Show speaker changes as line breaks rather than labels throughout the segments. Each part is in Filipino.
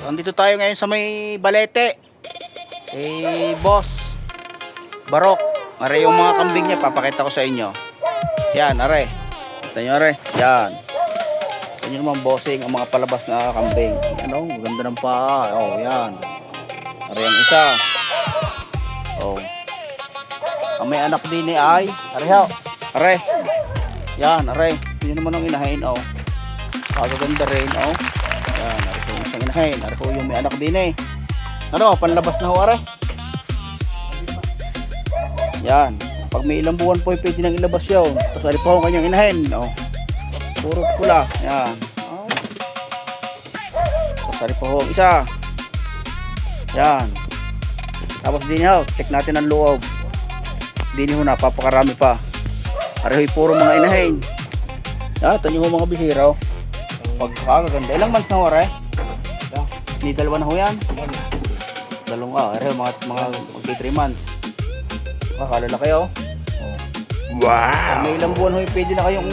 andito tayo ngayon sa may Balete. Boss Barok. Are yung mga kambing niya, papakita ko sa inyo. Yan, are. Kita nyo, are. Yan. Ito nyo naman, bossing, ang mga palabas na kambing. Ano, maganda ng paa. Oh, yan. Are yung isa. Oh. Ang may anak din ay, are ho. Are. Yan, are. Ito nyo naman ang inahin, oh. Pagaganda rin, oh. Yan, are ko yung isang inahin. Are ko yung may anak din eh. Ano, panlabas na ho, are. Yan. Pag may ilang buwan po, pwede nang ilabas yun. Tapos ari po ang kanyang inahin. Oh. Puro pula. Yan. Oh. Tapos ari po ang isa. Yan. Tapos din ho, check natin ang loob. Din ho, napapakarami pa. Ari ho, puro mga inahin. Yan, ito nyo ho mga bihira. Oh. Pagkakaganda. Ilang months na ho, are? Hindi dalawa na ho yan. Dalawang ari ho, mga 3 months. Kalala kayo.
Wow!
May ilang buwan ho, pwede na kayong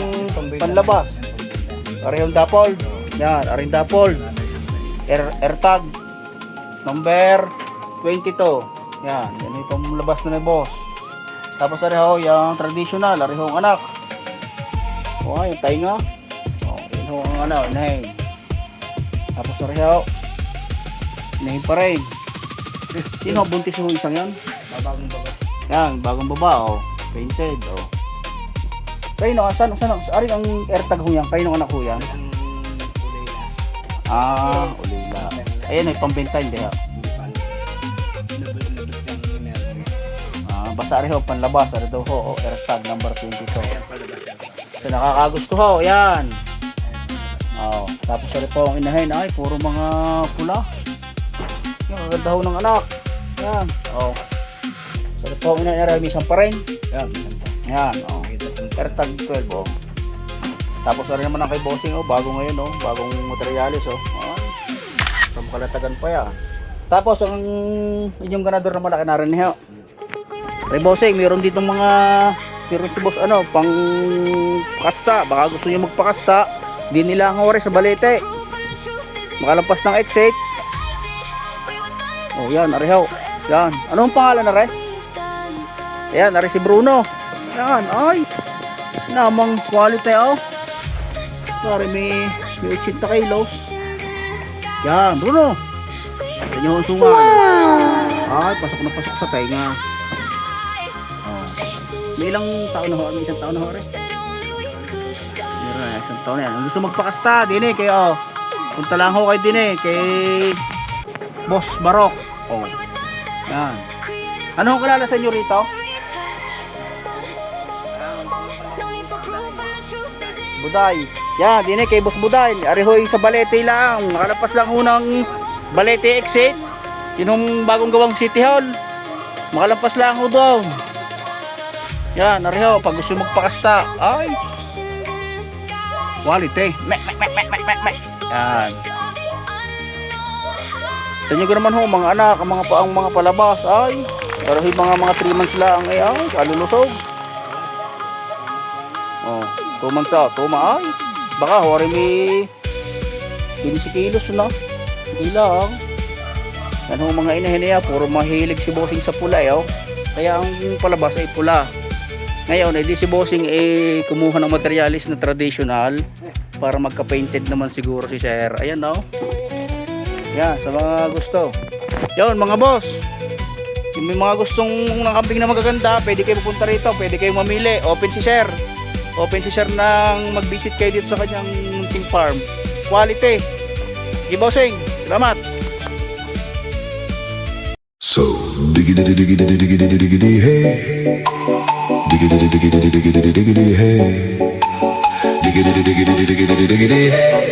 panlabas. Arihong dapol. Yan, aring dapol. Airtag number 22. Yan, yan yung pamlabas na boss. Tapos ariho, yung traditional, arihong anak. Oh, yung tainga. Oh, yun ho ang ano, inahin. Tapos ariho, inahin pa rin. Sino buntis ho isang yan?
Babagong baba.
Yan, bagong baba, oh. Painted, oh. Kayo no, saan, ari ang airtag ho yan? Kayo no anak ho yan? Ulila. Ayan, ay pambenta, hindi ha? Basta ari ho, panlabas, ari daw ho, oh, airtag number 22. So, nakakagusto ho, yan. Oh, tapos ari po ang inahin, ay, puro mga pula. Yung ganda ho ng anak. Yan, oh. So, po ang inahin, isang pa rin. Yan, oh. Airtag 12, oh. Tapos rin naman ang kay bossing, oh. Bago ngayon, oh. Bagong materialis, oh. From Kalatagan pa yan. Tapos ang inyong ganador na malaki na rin, oh. Kay bossing, meron ditong mga meron si boss, ano, pang kasta. Baka gusto nyo magpakasta. Di nila ang oras sa Balete. Makalampas ng exit. Oh, yan, arihaw. Yan. Anong pangalan na rin? Ayan, nari si Bruno. Ayan, ay. Namang quality, oh. Sorry, may 80 kilos. Yan, Bruno. Ito nyo ang sungan. Ay, pasok na pasok sa tainga. Oh. May ilang taon na ho? May isang taon na ho, rin. Meron na, isang taon na yan. Kung gusto magpakasta, din eh, kayo, oh. Punta lang ho kayo din eh, kay Boss Barok. Oh. Yan. Ano ang kalala sa inyo rito? Buday. Yan, din eh kay Boss Buday. Arihoy sa Balete lang. Nakalapas lang unang Balete exit. Yun bagong gawang City Hall. Makalampas lang ho doon. Yan, ariho. Pag gusto magpakasta. Ay. Quality. Mek. Yan. Tanyo ko naman ho, mga anak, ang mga palabas. Ay. Arihoy mga 3 months lang. Ay, kalulusog. Oh. 2 months out, ay, baka hori may 15 kilos na, hindi lang. Yan ho mga inahin niya, puro mahilig si bossing sa pula, oh. Kaya ang palabas ay pula. Ngayon, edi si bossing kumuha ng materialis na traditional para magka-painted naman siguro si sir. Ayan, oh. Yan, sa mga gusto. Yan, mga boss. Yung may mga gustong nakambing na magaganda, pwede kayo pupunta rito, pwede kayo mamili. Open si sir. Open si sir nang mag-visit kayo dito sa kanyang munting farm. Quality. Bossing, salamat.
So, diggity diggity diggity diggity hey. Diggity diggity diggity diggity hey. Diggity diggity diggity diggity hey.